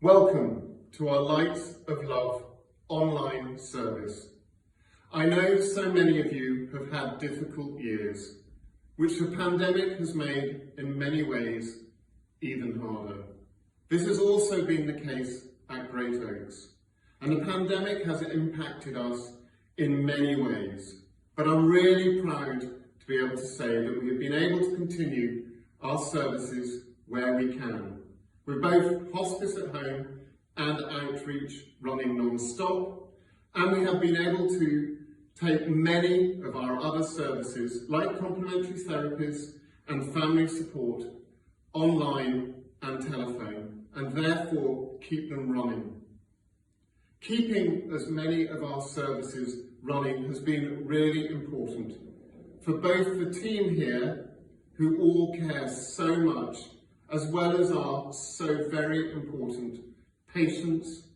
Welcome to our Lights of Love online service. I know so many of you have had difficult years, which the pandemic has made in many ways even harder. This has also been the case at Great Oaks, and the pandemic has impacted us in many ways. But I'm really proud to be able to say that we have been able to continue our services where we can, with both hospice at home and outreach running non-stop, and we have been able to take many of our other services like complementary therapies and family support online and telephone, and therefore keep them running. Keeping as many of our services running has been really important for both the team here, who all care so much, as well as our so very important patients,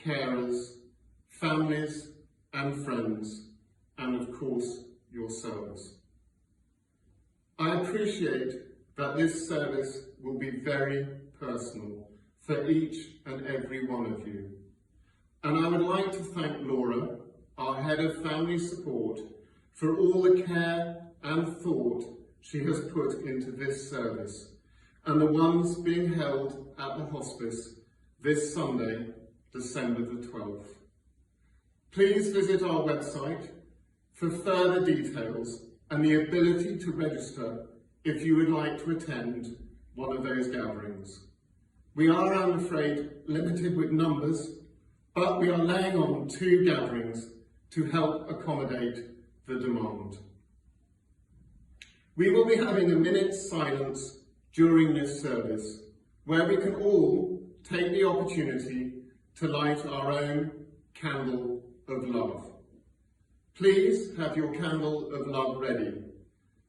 carers, families and friends, and of course yourselves. I appreciate that this service will be very personal for each and every one of you. And I would like to thank Laura, our Head of Family Support, for all the care and thought she has put into this service, and the ones being held at the hospice this Sunday, December the 12th. Please visit our website for further details and the ability to register if you would like to attend one of those gatherings. We are, I'm afraid, limited with numbers, but we are laying on 2 gatherings to help accommodate the demand. We will be having a minute's silence during this service, where we can all take the opportunity to light our own candle of love. Please have your candle of love ready.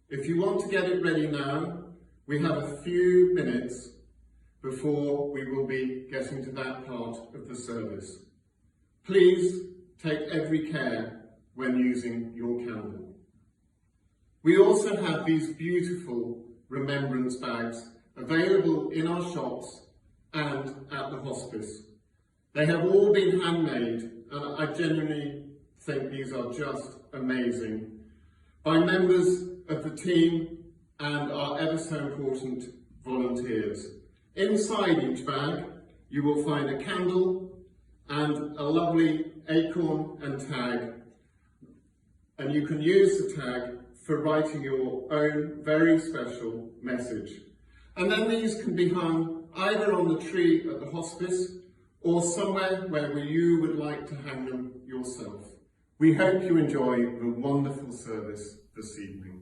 If you want to get it ready now, we have a few minutes before we will be getting to that part of the service. Please take every care when using your candle. We also have these beautiful remembrance bags available in our shops and at the hospice. They have all been handmade, and I genuinely think these are just amazing, by members of the team and our ever so important volunteers. Inside each bag, you will find a candle and a lovely acorn and tag, and you can use the tag for writing your own very special message. And then these can be hung either on the tree at the hospice or somewhere where you would like to hang them yourself. We hope you enjoy the wonderful service this evening.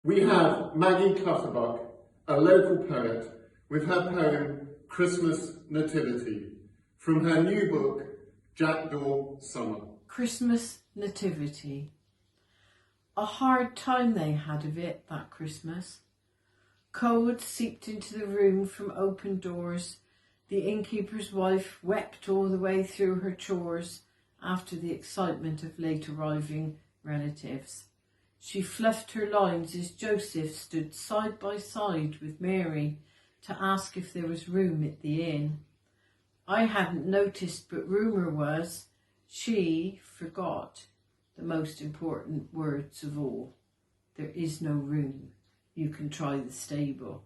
We have Maggie Clutterbuck, a local poet, with her poem Christmas Nativity, from her new book, Jackdaw Summer. Christmas Nativity. A hard time they had of it that Christmas. Cold seeped into the room from open doors. The innkeeper's wife wept all the way through her chores after the excitement of late arriving relatives. She fluffed her lines as Joseph stood side by side with Mary to ask if there was room at the inn. I hadn't noticed, but rumour was she forgot the most important words of all. There is no room. You can try the stable.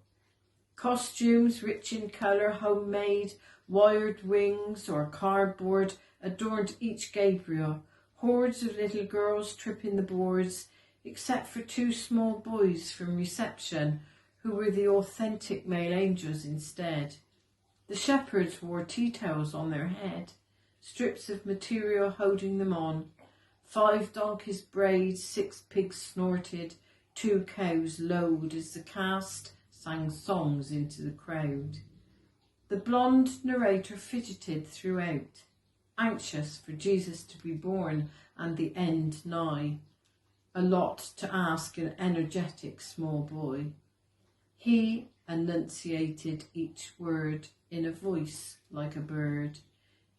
Costumes rich in colour, homemade, wired wings or cardboard adorned each Gabriel. Hordes of little girls tripping the boards, except for two small boys from reception who were the authentic male angels instead. The shepherds wore tea towels on their head, strips of material holding them on. 5 donkeys brayed, 6 pigs snorted, 2 cows lowed as the cast sang songs into the crowd. The blonde narrator fidgeted throughout, anxious for Jesus to be born and the end nigh. A lot to ask an energetic small boy. He enunciated each word in a voice like a bird,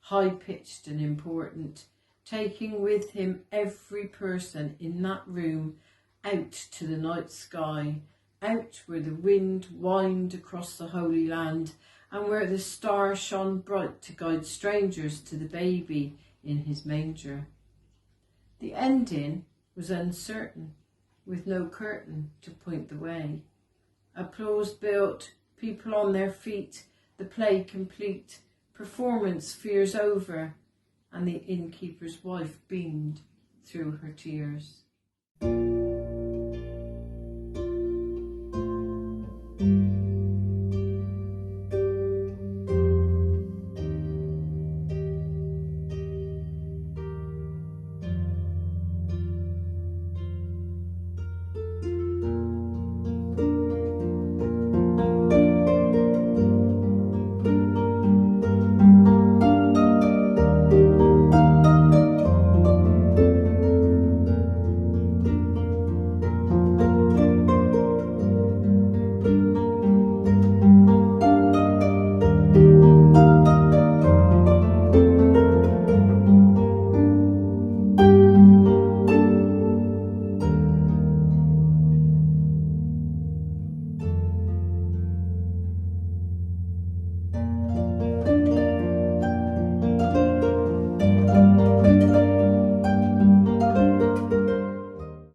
high-pitched and important, taking with him every person in that room out to the night sky, out where the wind whined across the Holy Land and where the stars shone bright to guide strangers to the baby in his manger. The ending was uncertain, with no curtain to point the way. Applause built, people on their feet, the play complete, performance fears over, and the innkeeper's wife beamed through her tears.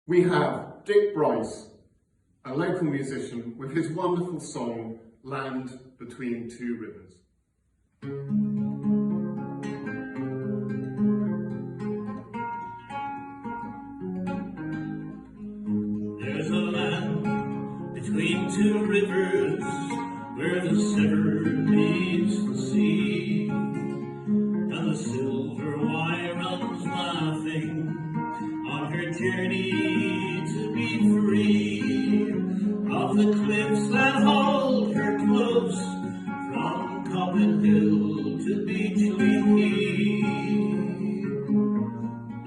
We have Dick Bryce, a local musician, with his wonderful song, Land Between Two Rivers. There's a land between two rivers where the Severn meets the sea, and the silver wye runs laughing on her journey to be free of the cliffs that hold her close from Coppin Hill to Beachley.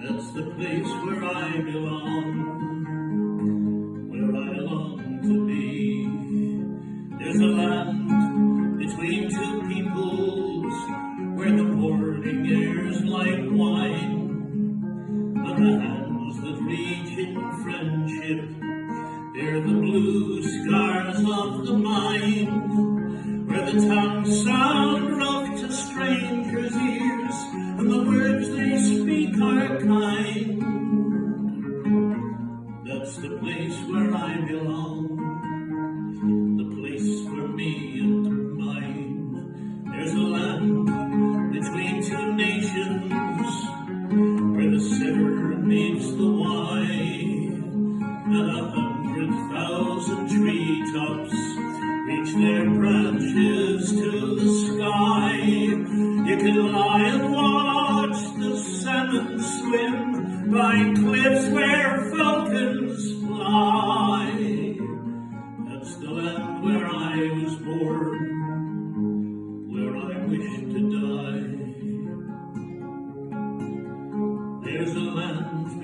That's the place where I belong, where I long to be. There's a land between two peoples where the morning air's like wine, and the hands that reach in friendship, they're the blue scars of the mind, where the tongues sound rough to strangers' ears, and the words they speak are kind. That's the place where I belong, the place for me and mine. There's a land between two nations where the Severn meets the Wye, and 100,000 treetops reach their branches to the sky. You can lie and watch the salmon swim by cliffs where falcons fly. That's the land where I was born, where I wish to die.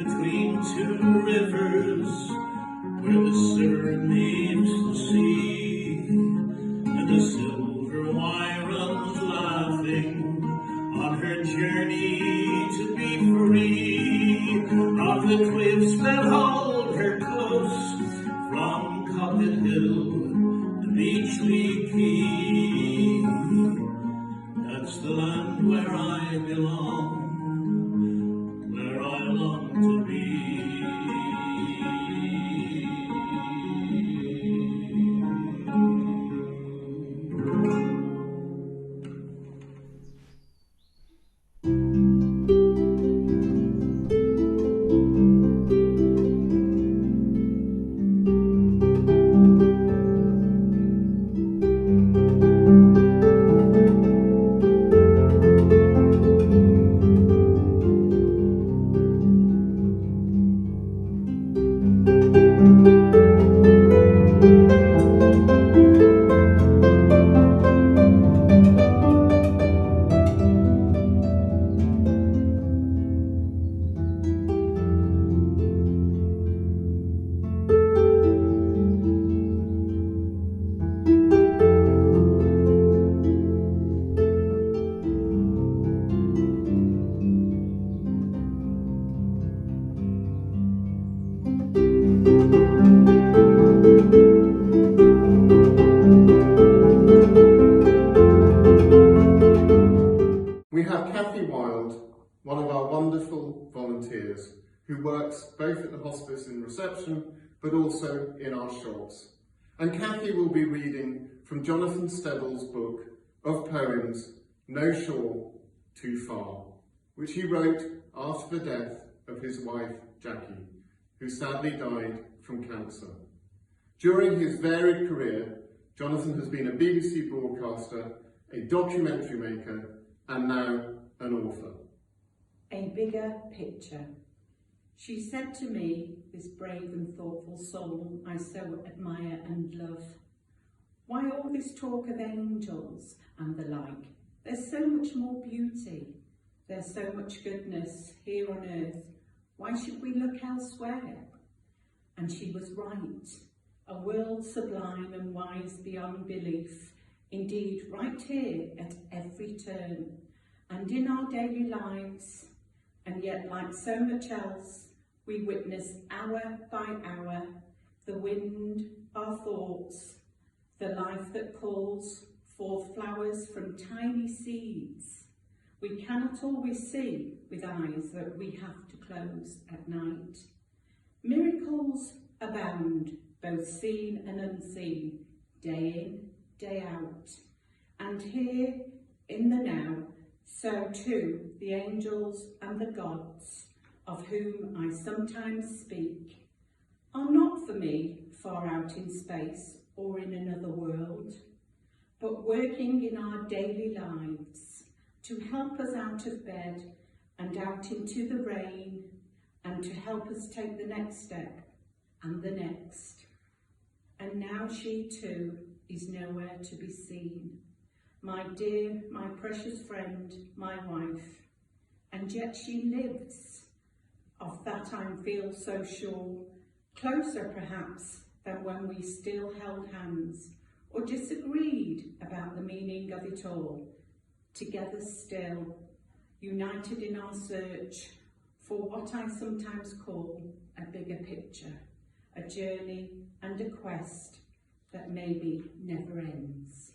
between two rivers, where the Severn meets the sea, and the silver wine runs laughing on her journey to be free of the cliffs that hold her close from Coppet Hill to Beachley Quay. That's the land where I belong, where I long to be. We have Kathy Wild, one of our wonderful volunteers, who works both at the hospice in reception, but also in our shops. And Kathy will be reading from Jonathan Stebble's book of poems, No Shore, Too Far, which he wrote after the death of his wife, Jackie, who sadly died from cancer. During his varied career, Jonathan has been a BBC broadcaster, a documentary maker, and now an author. A bigger picture. She said to me, this brave and thoughtful soul I so admire and love, why all this talk of angels and the like? There's so much more beauty. There's so much goodness here on earth. Why should we look elsewhere? And she was right. A world sublime and wise beyond belief. Indeed, right here at every turn and in our daily lives. And yet, like so much else, we witness hour by hour the wind, our thoughts, the life that calls forth flowers from tiny seeds we cannot always see with eyes that we have to close at night. Miracles abound, both seen and unseen, day in, day out. And here in the now, so too the angels and the gods, of whom I sometimes speak, are not for me far out in space or in another world, but working in our daily lives to help us out of bed and out into the rain, and to help us take the next step and the next. And now she too is nowhere to be seen. My dear, my precious friend, my wife, and yet she lives. Of that I feel so sure, closer perhaps than when we still held hands, or disagreed about the meaning of it all, together still, united in our search for what I sometimes call a bigger picture, a journey and a quest that maybe never ends.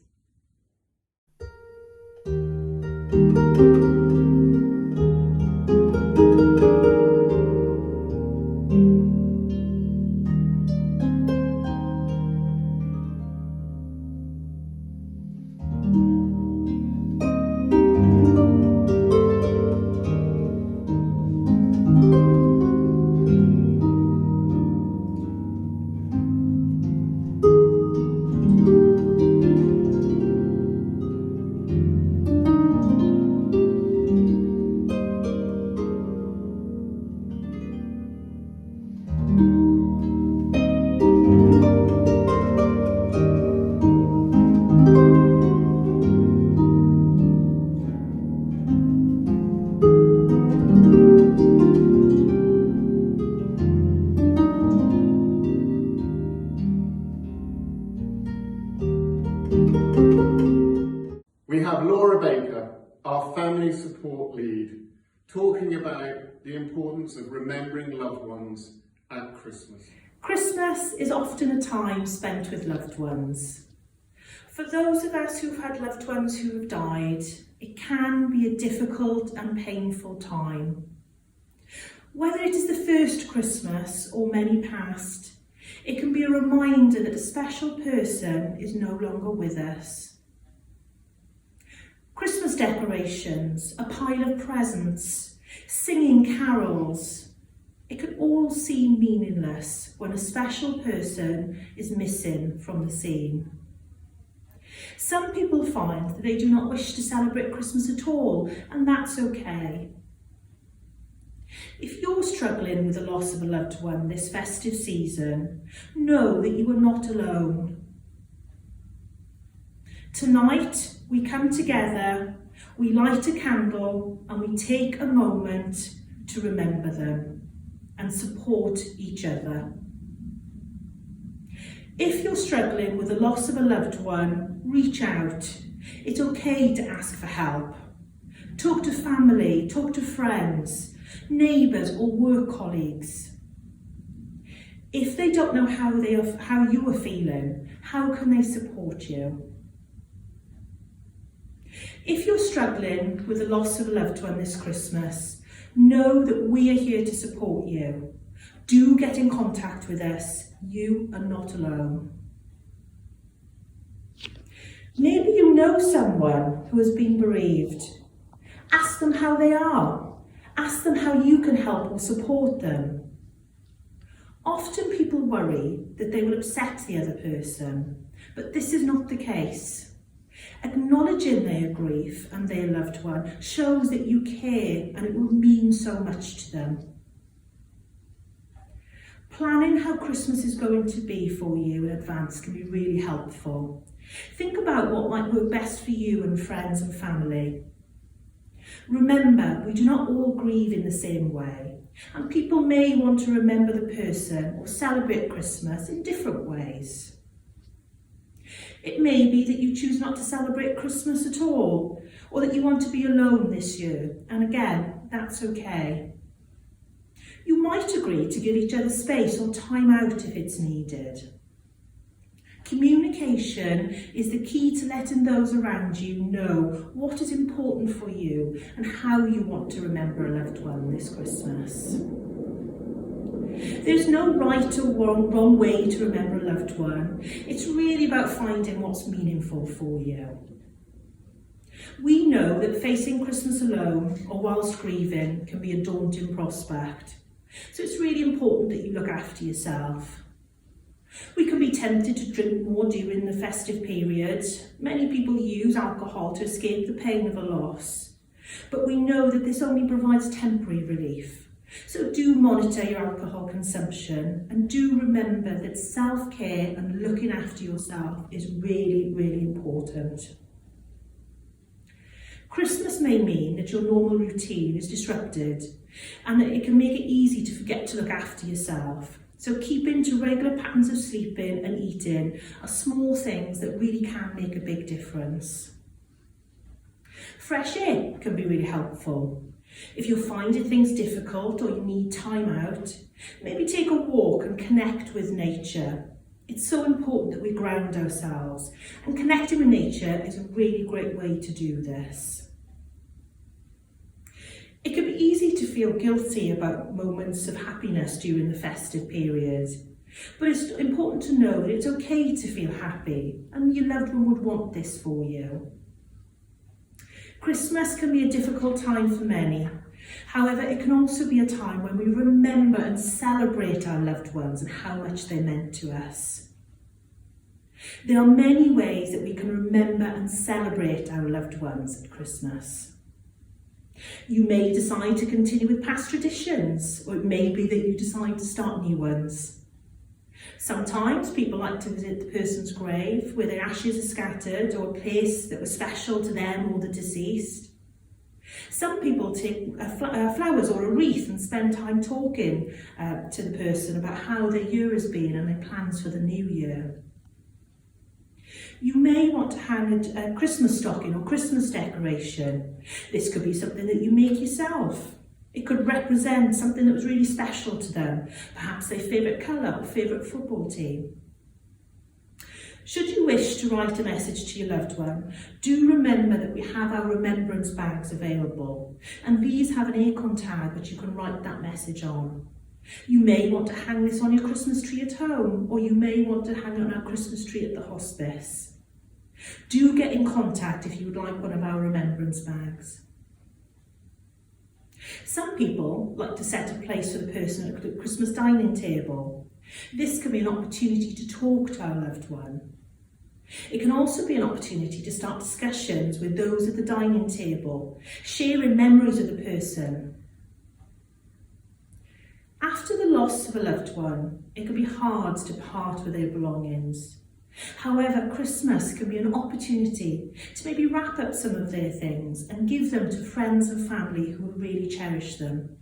have Laura Baker, our family support lead, talking about the importance of remembering loved ones at Christmas. Christmas is often a time spent with loved ones. For those of us who've had loved ones who have died, it can be a difficult and painful time. Whether it is the first Christmas or many past, it can be a reminder that a special person is no longer with us. Christmas decorations, a pile of presents, singing carols, it can all seem meaningless when a special person is missing from the scene. Some people find that they do not wish to celebrate Christmas at all, and that's okay. If you're struggling with the loss of a loved one this festive season, know that you are not alone. Tonight, we come together, we light a candle, and we take a moment to remember them and support each other. If you're struggling with the loss of a loved one, reach out. It's okay to ask for help. Talk to family, talk to friends, neighbours or work colleagues. If they don't know how you are feeling, how can they support you? If you're struggling with the loss of a loved one this Christmas, know that we are here to support you. Do get in contact with us. You are not alone. Maybe you know someone who has been bereaved. Ask them how they are. Ask them how you can help or support them. Often people worry that they will upset the other person, but this is not the case. Acknowledging their grief and their loved one shows that you care and it will mean so much to them. Planning how Christmas is going to be for you in advance can be really helpful. Think about what might work best for you and friends and family. Remember, we do not all grieve in the same way, and people may want to remember the person or celebrate Christmas in different ways. It may be that you choose not to celebrate Christmas at all, or that you want to be alone this year, and again, that's okay. You might agree to give each other space or time out if it's needed. Communication is the key to letting those around you know what is important for you and how you want to remember a loved one this Christmas. There's no right or wrong way to remember a loved one. It's really about finding what's meaningful for you. We know that facing Christmas alone or whilst grieving can be a daunting prospect. So it's really important that you look after yourself. We can be tempted to drink more during the festive period. Many people use alcohol to escape the pain of a loss. But we know that this only provides temporary relief. So do monitor your alcohol consumption and do remember that self-care and looking after yourself is really, really important. Christmas may mean that your normal routine is disrupted and that it can make it easy to forget to look after yourself. So keeping to regular patterns of sleeping and eating are small things that really can make a big difference. Fresh air can be really helpful. If you're finding things difficult or you need time out, maybe take a walk and connect with nature. It's so important that we ground ourselves, and connecting with nature is a really great way to do this. It can be easy to feel guilty about moments of happiness during the festive period, but it's important to know that it's okay to feel happy and your loved one would want this for you. Christmas can be a difficult time for many. However, it can also be a time when we remember and celebrate our loved ones and how much they meant to us. There are many ways that we can remember and celebrate our loved ones at Christmas. You may decide to continue with past traditions, or it may be that you decide to start new ones. Sometimes people like to visit the person's grave where their ashes are scattered, or a place that was special to them or the deceased. Some people take flowers or a wreath and spend time talking to the person about how their year has been and their plans for the new year. You may want to hang a Christmas stocking or Christmas decoration. This could be something that you make yourself. It could represent something that was really special to them, perhaps their favourite colour or favourite football team. Should you wish to write a message to your loved one, do remember that we have our remembrance bags available, and these have an acorn tag that you can write that message on. You may want to hang this on your Christmas tree at home, or you may want to hang it on our Christmas tree at the hospice. Do get in contact if you would like one of our remembrance bags. Some people like to set a place for the person at the Christmas dining table. This can be an opportunity to talk to our loved one. It can also be an opportunity to start discussions with those at the dining table, sharing memories of the person. After the loss of a loved one, it can be hard to part with their belongings. However, Christmas can be an opportunity to maybe wrap up some of their things and give them to friends and family who will really cherish them.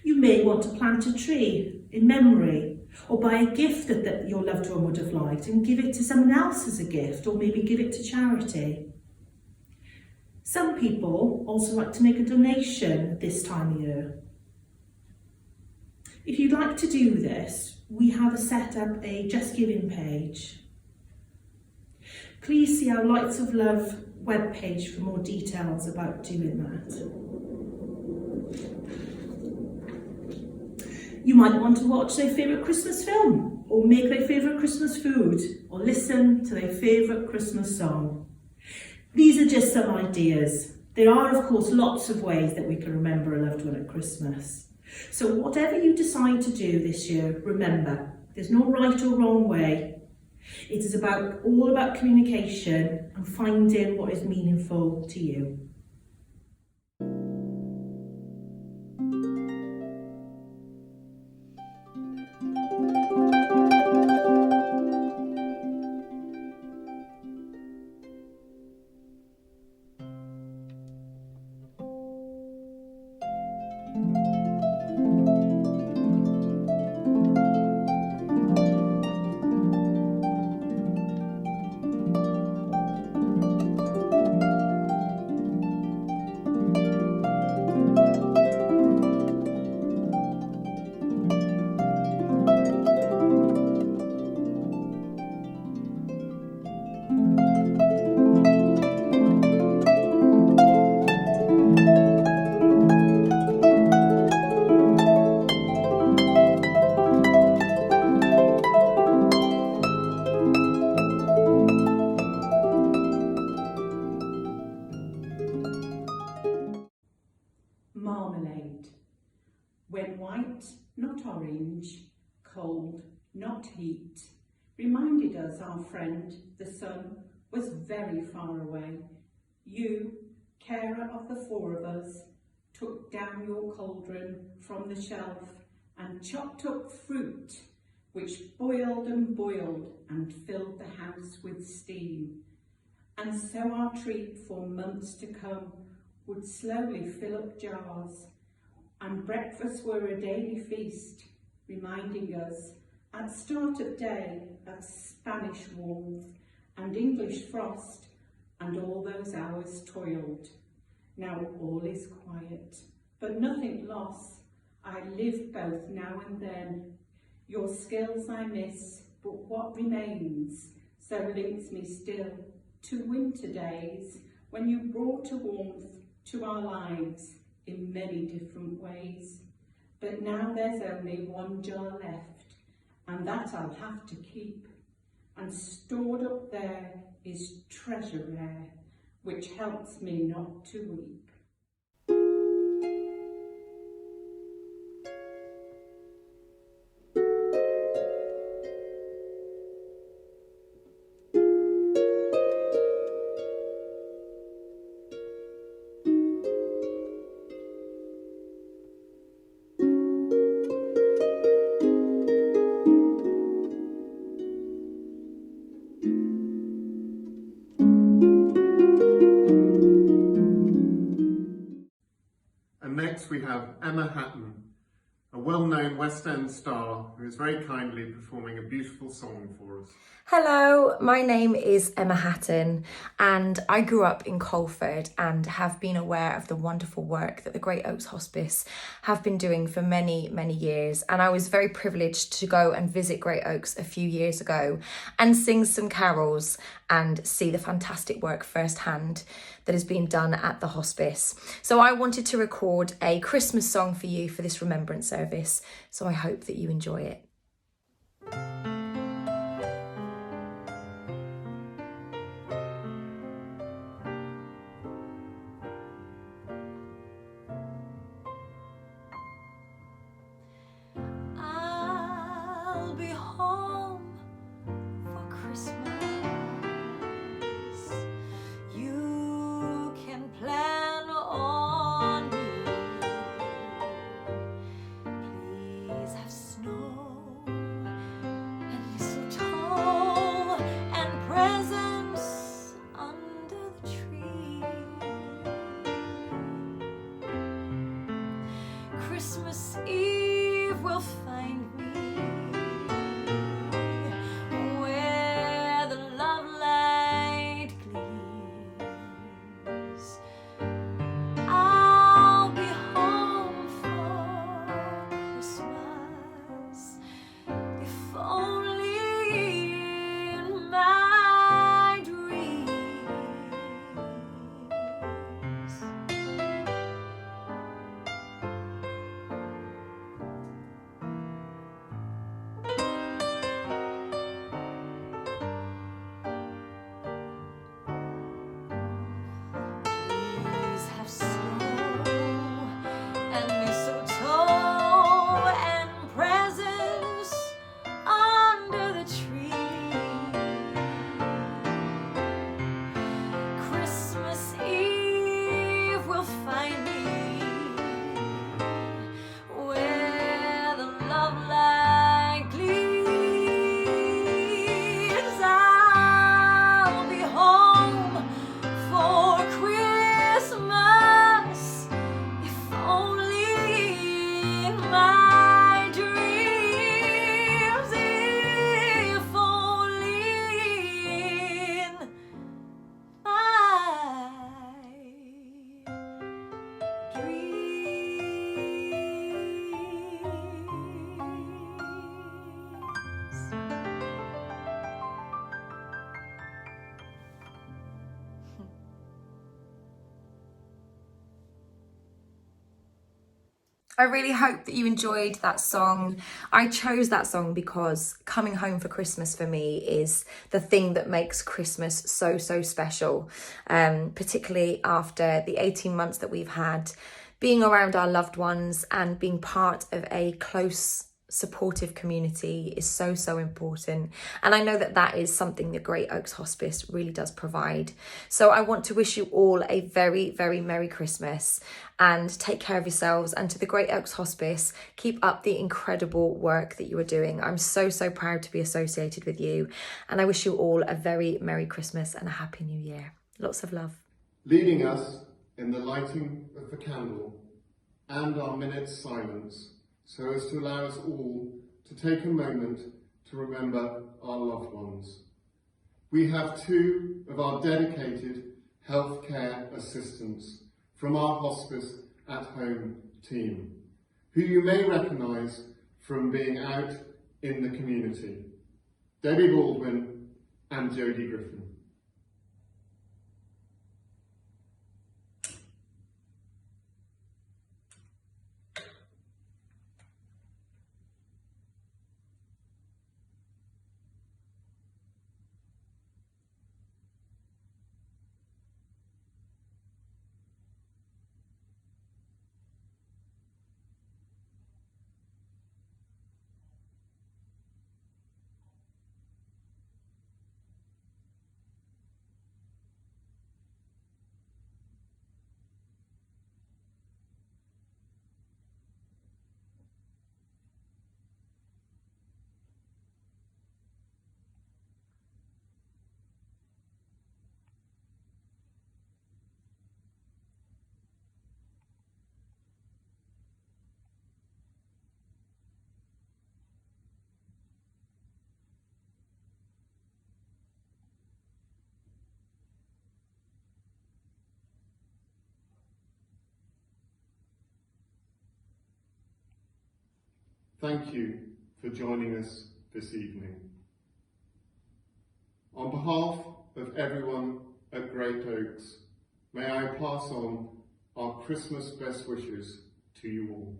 You may want to plant a tree in memory, or buy a gift that your loved one would have liked and give it to someone else as a gift, or maybe give it to charity. Some people also like to make a donation this time of year. If you'd like to do this, we have set up a Just Giving page. Please see our Lights of Love webpage for more details about doing that. You might want to watch their favourite Christmas film, or make their favourite Christmas food, or listen to their favourite Christmas song. These are just some ideas. There are, of course, lots of ways that we can remember a loved one at Christmas. So whatever you decide to do this year, remember, there's no right or wrong way. It is all about communication and finding what is meaningful to you. Marmalade. When white, not orange, cold, not heat, reminded us our friend, the sun, was very far away. You, carer of the four of us, took down your cauldron from the shelf and chopped up fruit, which boiled and filled the house with steam. And so our treat for months to come would slowly fill up jars, and breakfasts were a daily feast, reminding us at start of day of Spanish warmth and English frost, and all those hours toiled. Now all is quiet, but nothing lost. I live both now and then. Your skills I miss, but what remains so links me still to winter days when you brought a warmth to our lives in many different ways. But now there's only one jar left, and that I'll have to keep. And stored up there is treasure rare, which helps me not to weep. Next we have Emma Hatton, a well-known West End star who is very kindly performing a beautiful song for us. for us. Hello, my name is Emma Hatton and I grew up in Colford and have been aware of the wonderful work that the Great Oaks Hospice have been doing for many, many years. And I was very privileged to go and visit Great Oaks a few years ago and sing some carols and see the fantastic work firsthand that has been done at the hospice. So I wanted to record a Christmas song for you for this remembrance service. So I hope that you enjoy it. I'll be home for Christmas. You can plan on me. Please have snow and mistletoe and presents under the tree. Christmas Eve will find me where the love light gleams. I'll be home for Christmas, if only in my dreams. Please have snow and mistletoe and presents under the tree. Christmas Eve will find me where the love light gleams. I'll be home for Christmas, if only in my dreams, if only in my dreams. I really hope that you enjoyed that song. I chose that song because coming home for Christmas for me is the thing that makes Christmas so, so special, particularly after the 18 months that we've had being around our loved ones and being part of a close, supportive community is so, so important. And I know that that is something that Great Oaks Hospice really does provide. So I want to wish you all a very, very Merry Christmas and take care of yourselves. And to the Great Oaks Hospice, keep up the incredible work that you are doing. I'm so, so proud to be associated with you. And I wish you all a very Merry Christmas and a Happy New Year. Lots of love. Leading us in the lighting of the candle and our minute's silence, so as to allow us all to take a moment to remember our loved ones. We have two of our dedicated healthcare assistants from our Hospice at Home team, who you may recognise from being out in the community, Debbie Baldwin and Jodie Griffin. thank you for joining us this evening. On behalf of everyone at Great Oaks, may I pass on our Christmas best wishes to you all.